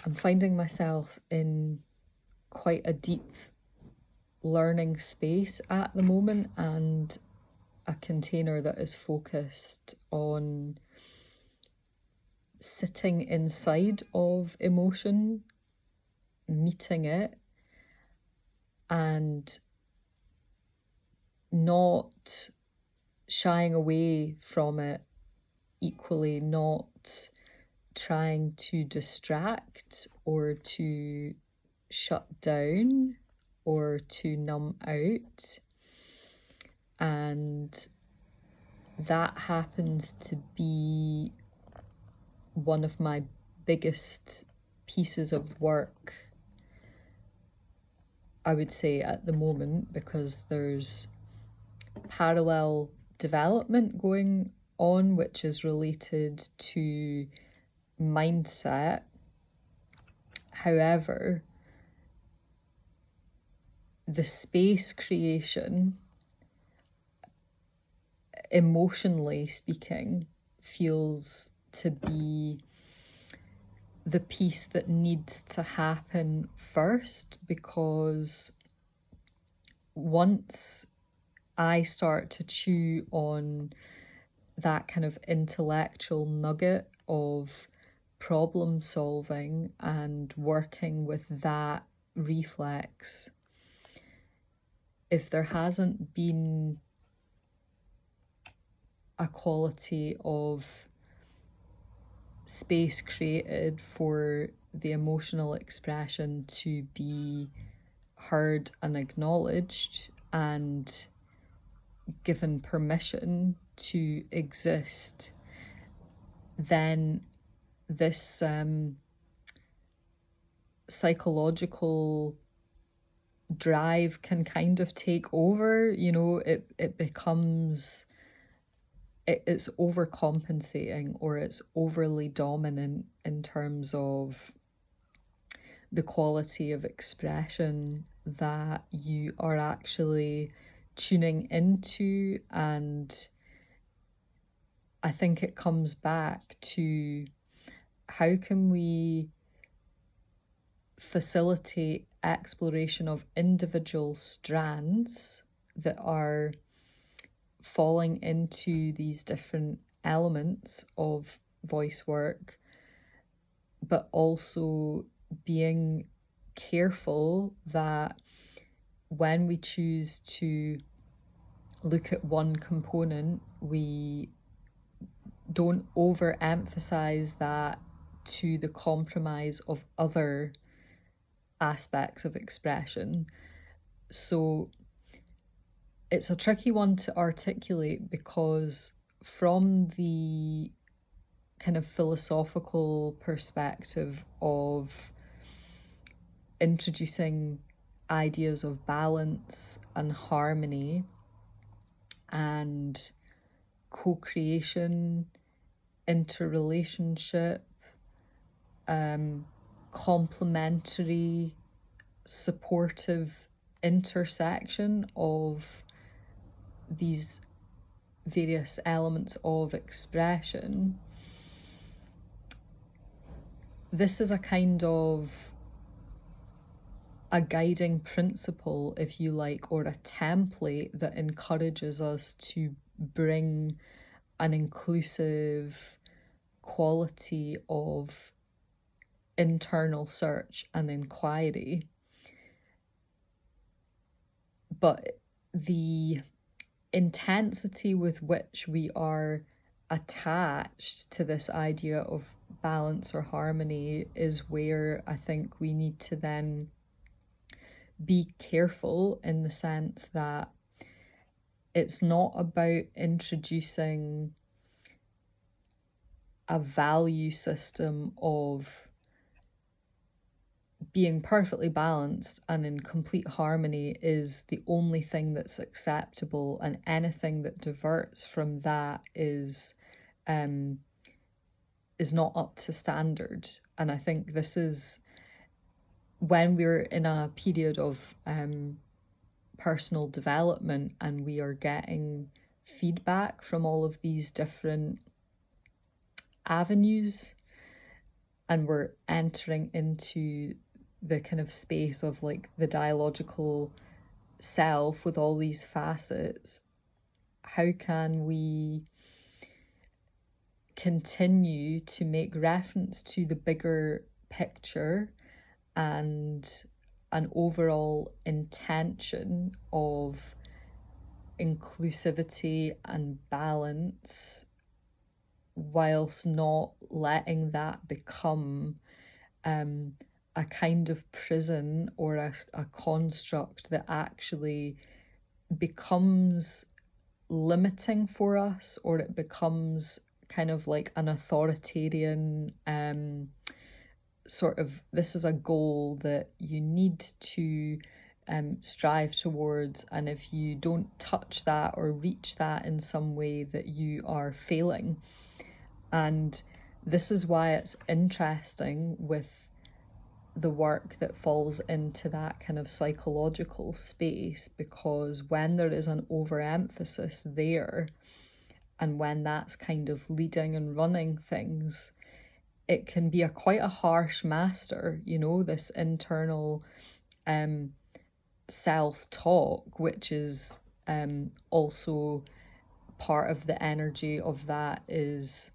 I'm finding myself in quite a deep learning space at the moment, and a container that is focused on sitting inside of emotion, meeting it, and not shying away from it, equally not trying to distract or to shut down or to numb out. And that happens to be one of my biggest pieces of work, I would say, at the moment, because there's parallel development going on which is related to mindset. However, the space creation, emotionally speaking, feels to be the piece that needs to happen first, because once I start to chew on that kind of intellectual nugget of problem solving and working with that reflex, if there hasn't been a quality of space created for the emotional expression to be heard and acknowledged and given permission to exist, then this psychological drive can kind of take over. It becomes, it's overcompensating, or it's overly dominant in terms of the quality of expression that you are actually tuning into. And I think it comes back to, how can we facilitate exploration of individual strands that are falling into these different elements of voice work, but also being careful that when we choose to look at one component, we don't overemphasize that to the compromise of other aspects of expression. So it's a tricky one to articulate, because from the kind of philosophical perspective of introducing ideas of balance and harmony and co-creation, interrelationship, complementary, supportive intersection of these various elements of expression, this is a kind of a guiding principle, if you like, or a template that encourages us to bring an inclusive quality of internal search and inquiry. But the intensity with which we are attached to this idea of balance or harmony is where I think we need to then be careful, in the sense that it's not about introducing a value system of being perfectly balanced and in complete harmony is the only thing that's acceptable, and anything that diverts from that is not up to standard. And I think this is when we're in a period of personal development and we are getting feedback from all of these different avenues and we're entering into the kind of space of like the dialogical self with all these facets, how can we continue to make reference to the bigger picture and an overall intention of inclusivity and balance, whilst not letting that become a kind of prison or a construct that actually becomes limiting for us, or it becomes kind of like an authoritarian sort of, this is a goal that you need to strive towards, and if you don't touch that or reach that in some way, that you are failing. And this is why it's interesting with the work that falls into that kind of psychological space, because when there is an overemphasis there, and when that's kind of leading and running things, it can be quite a harsh master, you know, this internal self-talk, which is also part of the energy of that, is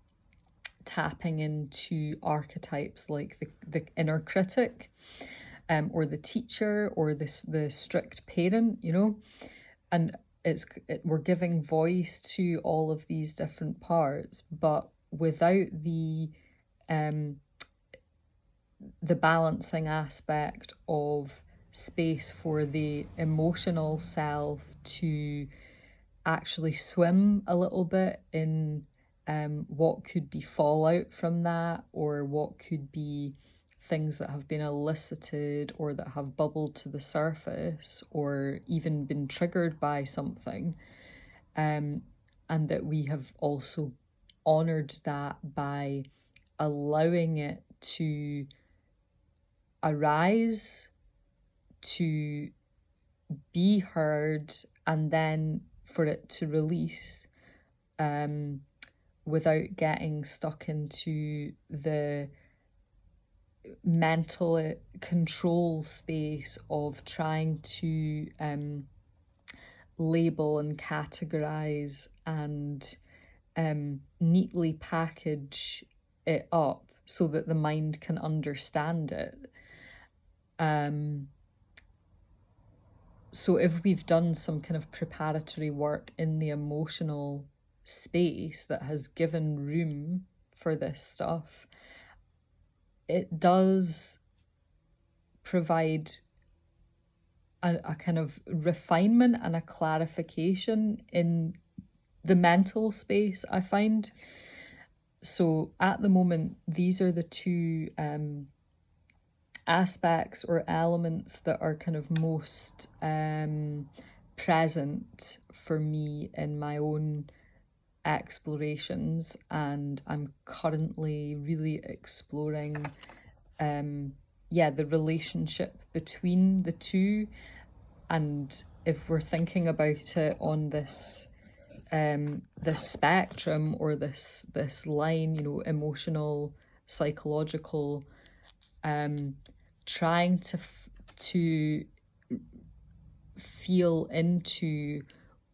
tapping into archetypes like the inner critic, or the teacher, or the strict parent, you know, and we're giving voice to all of these different parts, but without the balancing aspect of space for the emotional self to actually swim a little bit in what could be fallout from that, or what could be things that have been elicited or that have bubbled to the surface, or even been triggered by something, and that we have also honored that by allowing it to arise, to be heard, and then for it to release, without getting stuck into the mental control space of trying to label and categorize and neatly package it up so that the mind can understand it. So if we've done some kind of preparatory work in the emotional space that has given room for this stuff, it does provide a kind of refinement and a clarification in the mental space, I find. So at the moment, these are the two aspects or elements that are kind of most present for me in my own explorations, and I'm currently really exploring the relationship between the two. And if we're thinking about it on this spectrum, or this line, you know, emotional, psychological, trying to feel into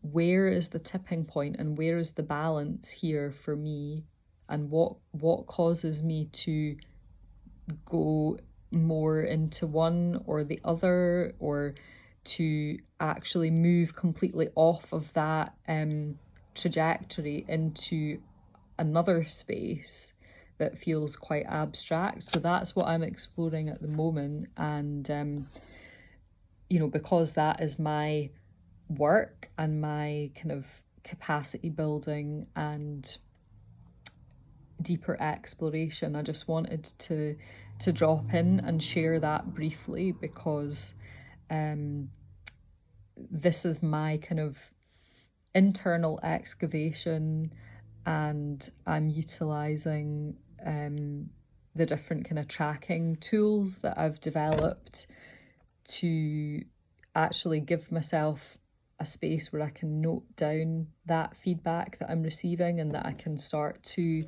where is the tipping point and where is the balance here for me, and what causes me to go more into one or the other, or to actually move completely off of that trajectory into another space that feels quite abstract. So that's what I'm exploring at the moment. And you know, because that is my work and my kind of capacity building and deeper exploration, I just wanted to drop in and share that briefly, because this is my kind of internal excavation, and I'm utilizing the different kind of tracking tools that I've developed to actually give myself a space where I can note down that feedback that I'm receiving, and that I can start to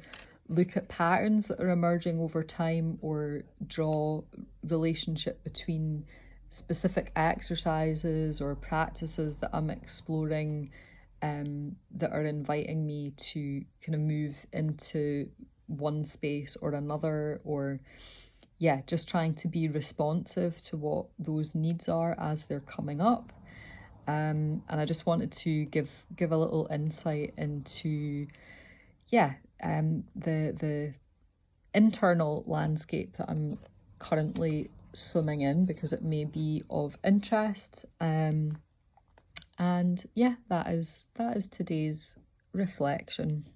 look at patterns that are emerging over time, or draw relationship between specific exercises or practices that I'm exploring, that are inviting me to kind of move into one space or another, or yeah, just trying to be responsive to what those needs are as they're coming up. And I just wanted to give a little insight into, yeah, the internal landscape that I'm currently swimming in, because it may be of interest. And yeah, that is today's reflection.